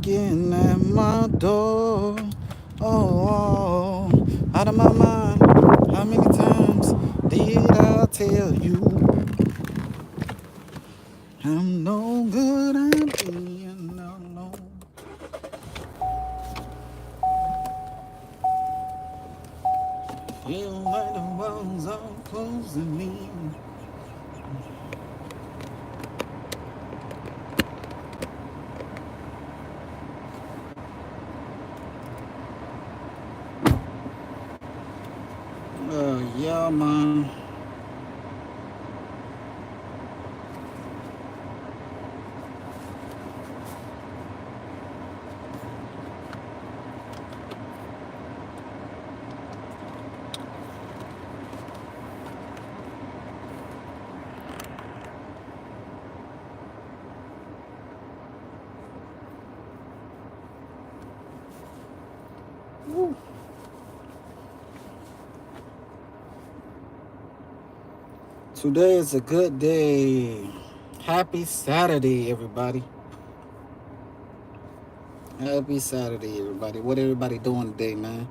knocking at my door. Oh, out of my mind. How many times did I tell you I'm no good at being alone? Feel like the walls are closing me. Yeah, man. Woo. Today is a good day. Happy Saturday, everybody. Happy Saturday, everybody. What everybody doing today, man?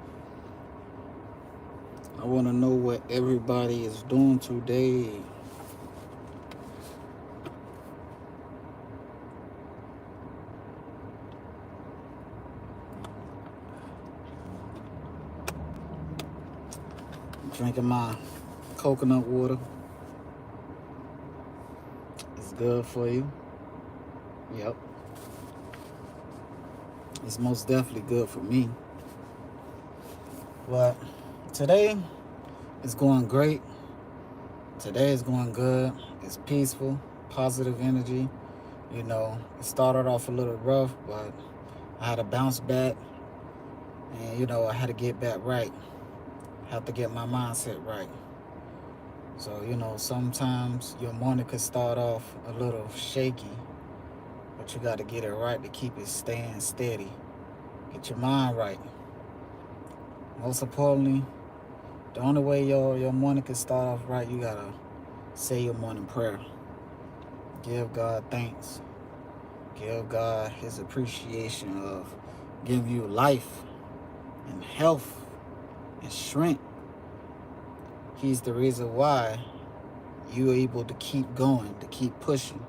I want to know what everybody is doing today. Drinking my coconut water. It's good for you. Yep. It's most definitely good for me. But today is going great. Today is going good. It's peaceful, positive energy. You know, it started off a little rough, but I had to bounce back. And, you know, I had to get back right. I have to get my mindset right. So, you know, sometimes your morning could start off a little shaky, but you got to get it right to keep it staying steady. Get your mind right. Most importantly, the only way your morning can start off right, you got to say your morning prayer. Give God thanks. Give God his appreciation of giving you life and health and strength. He's the reason why you're able to keep going, to keep pushing.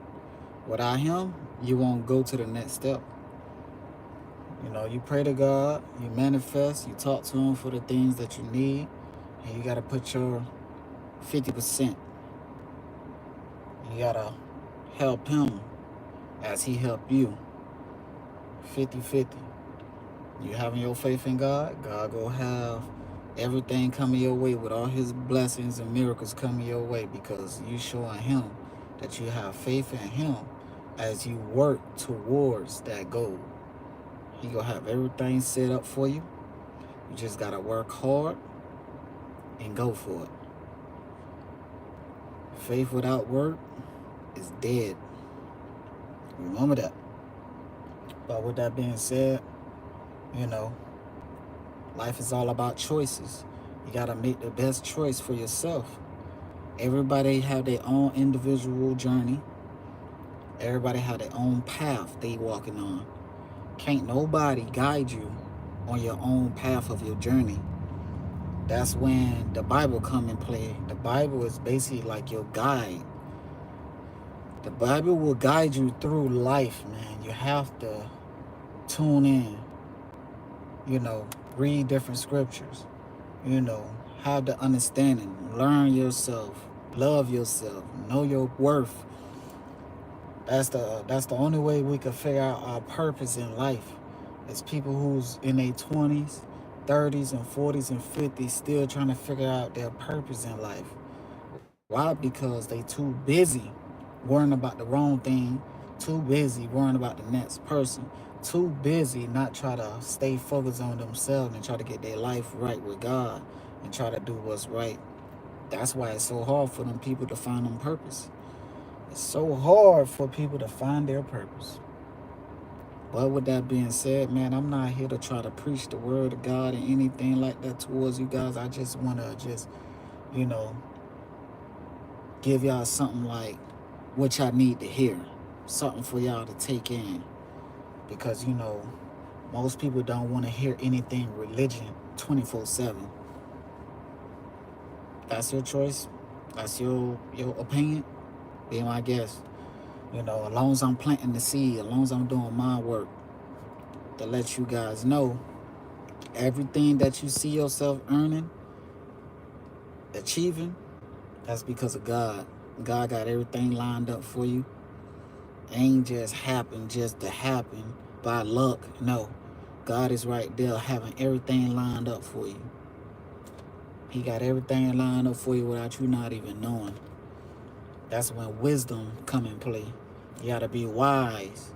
Without him, you won't go to the next step. You know, you pray to God, you manifest, you talk to him for the things that you need, and you got to put your 50%. You got to help him as he helped you. 50-50. You having your faith in God, God will have everything coming your way with all his blessings and miracles coming your way because you showing him that you have faith in him as you work towards that goal. He gonna have everything set up for you. You just gotta work hard and go for it. Faith without work is dead. Remember that. But with that being said, you know, life is all about choices. You gotta make the best choice for yourself. Everybody have their own individual journey. Everybody have their own path they walking on. Can't nobody guide you on your own path of your journey. That's when the Bible come in play. The Bible is basically like your guide. The Bible will guide you through life, man. You have to tune in, you know, read different scriptures, you know, have the understanding, learn yourself, love yourself, know your worth. That's the only way we can figure out our purpose in life. It's people who's in their 20s, 30s, and 40s and 50s still trying to figure out their purpose in life. Why? Because they too busy worrying about the wrong thing, too busy worrying about the next person, too busy not try to stay focused on themselves and try to get their life right with God and try to do what's right. That's why it's so hard for them people to find them purpose. It's so hard for people to find their purpose. But with that being said, man, I'm not here to try to preach the word of God and anything like that towards you guys. I just want to you know, give y'all something like what y'all need to hear. Something for y'all to take in. because, you know, most people don't want to hear anything religion 24/7. That's your choice. That's your opinion. Be my guest. You know, as long as I'm planting the seed, as long as I'm doing my work to let you guys know everything that you see yourself earning, achieving, that's because of God. God got everything lined up for you. Ain't just happen just to happen by luck. No. God is right there having everything lined up for you. He got everything lined up for you without you not even knowing. That's when wisdom come in play. You gotta be wise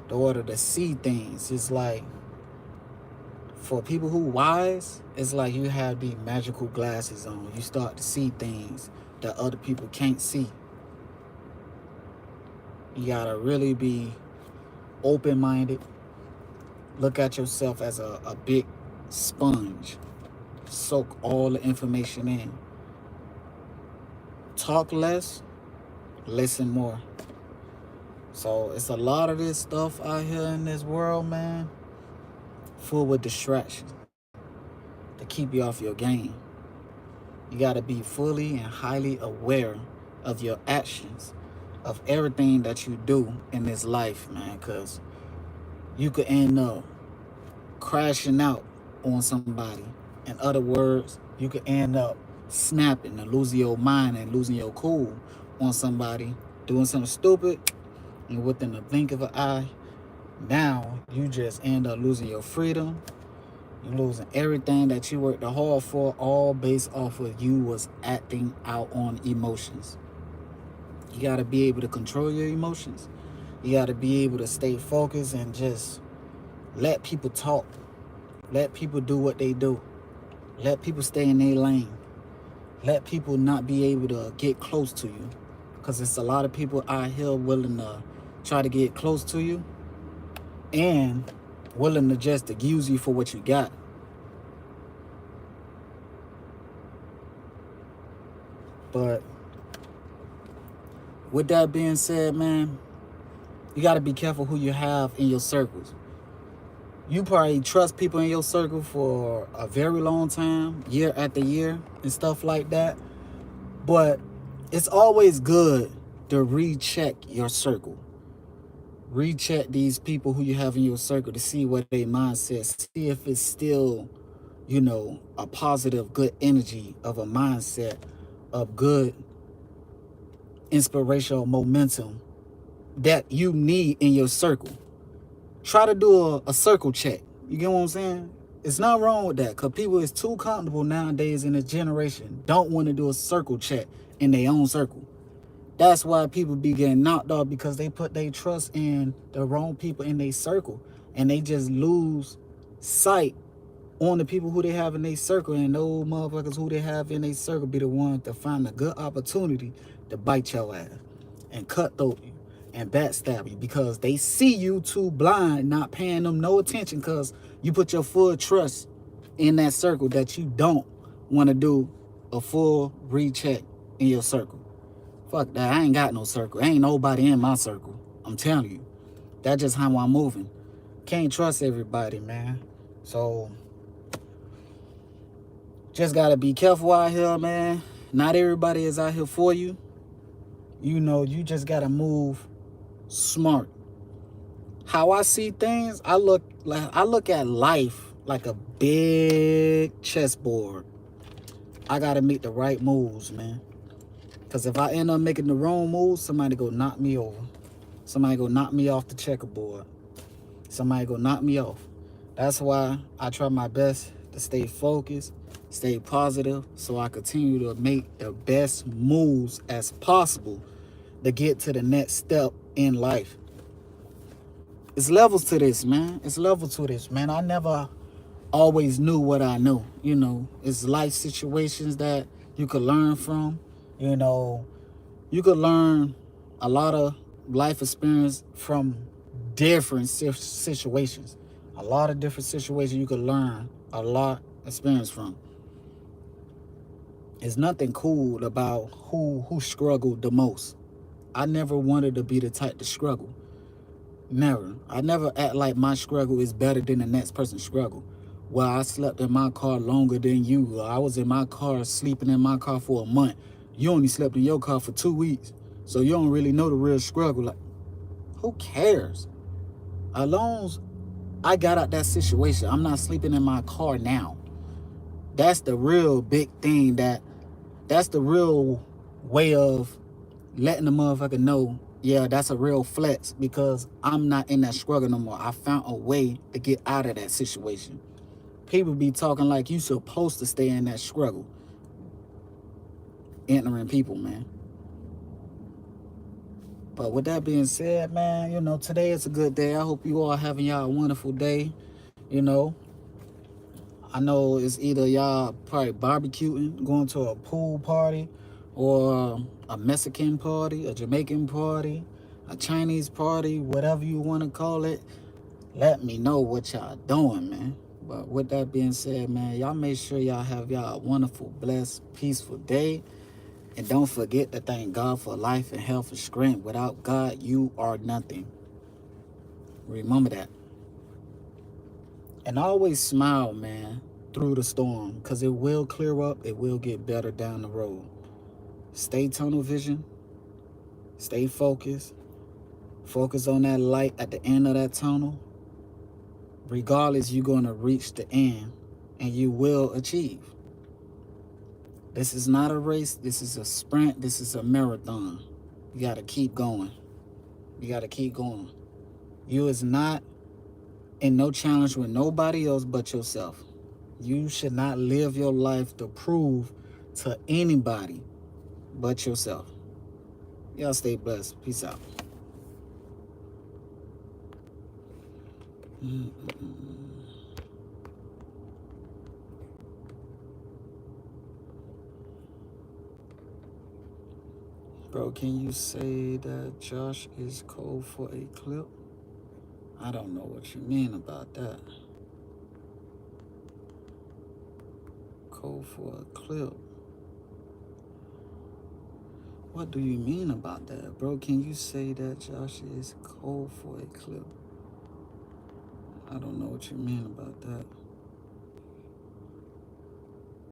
in order to see things. It's like, for people who wise, it's like you have these magical glasses on. You start to see things that other people can't see. You gotta really be open-minded. Look at yourself as a big sponge. Soak all the information in. Talk less, listen more. So it's a lot of this stuff out here in this world, man, full with distraction to keep you off your game. You got to be fully and highly aware of your actions, of everything that you do in this life, man, because you could end up crashing out on somebody. In other words, you could end up snapping and losing your mind and losing your cool on somebody, doing something stupid, and within the blink of an eye, now you just end up losing your freedom. You're losing everything that you worked hard for, all based off of you was acting out on emotions. You got to be able to control your emotions. You got to be able to stay focused and just let people talk. Let people do what they do. Let people stay in their lane. Let people not be able to get close to you. Because it's a lot of people out here willing to try to get close to you and willing to just to use you for what you got. But with that being said, man, you got to be careful who you have in your circles. You probably trust people in your circle for a very long time, year after year and stuff like that. But it's always good to recheck your circle. Recheck these people who you have in your circle to see what their mindset, see if it's still, you know, a positive, good energy of a mindset of good inspirational momentum that you need in your circle. Try to do a circle check. You get what I'm saying? It's not wrong with that, because people is too comfortable nowadays in this generation, don't want to do a circle check in their own circle. That's why people be getting knocked off, because they put their trust in the wrong people in their circle, and they just lose sight on the people who they have in their circle, and those motherfuckers who they have in their circle be the ones to find a good opportunity to bite your ass and cutthroat you and backstab you, because they see you too blind, not paying them no attention, because you put your full trust in that circle that you don't want to do a full recheck in your circle. Fuck that. I ain't got no circle. Ain't nobody in my circle. I'm telling you. That's just how I'm moving. Can't trust everybody, man. So just gotta be careful out here, man. Not everybody is out here for you. You know, you just gotta move smart. How I see things, I look at life like a big chessboard. I gotta make the right moves, man. Because if I end up making the wrong moves, somebody go knock me over. Somebody go knock me off the checkerboard. Somebody go knock me off. That's why I try my best to stay focused, stay positive, so I continue to make the best moves as possible to get to the next step in life. It's levels to this, man. It's levels to this, man. I never always knew what I knew. You know, it's life situations that you could learn from. You know, you could learn a lot of life experience from different situations. A lot of different situations you could learn a lot experience from. There's nothing cool about who struggled the most. I never wanted to be the type to struggle. Never. I never act like my struggle is better than the next person's struggle. Well, I slept in my car longer than you. I was in my car, sleeping in my car for a month. You only slept in your car for 2 weeks. So you don't really know the real struggle. Like, who cares? As long as I got out that situation, I'm not sleeping in my car now. That's the real big thing. That's the real way of letting the motherfucker know, yeah, that's a real flex, because I'm not in that struggle no more. I found a way to get out of that situation. People be talking like you supposed to stay in that struggle. Entering people, man. But with that being said, man, you know, today is a good day. I hope you all having y'all a wonderful day. You know, I know it's either y'all probably barbecuing, going to a pool party, or a Mexican party, a Jamaican party, a Chinese party, whatever you want to call it. Let me know what y'all doing, man. But with that being said, man, y'all make sure y'all have y'all a wonderful, blessed, peaceful day. And don't forget to thank God for life and health and strength. Without God, you are nothing. Remember that. And always smile, man, through the storm, because it will clear up. It will get better down the road. Stay tunnel vision. Stay focused. Focus on that light at the end of that tunnel. Regardless, you're going to reach the end, and you will achieve. This is not a race. This is a sprint. This is a marathon. You got to keep going. You got to keep going. You is not in no challenge with nobody else but yourself. You should not live your life to prove to anybody but yourself. Y'all stay blessed. Peace out. Bro, can you say that Josh is cold for a clip? I don't know what you mean about that. Cold for a clip. What do you mean about that, bro? Can you say that Josh is cold for a clip? I don't know what you mean about that.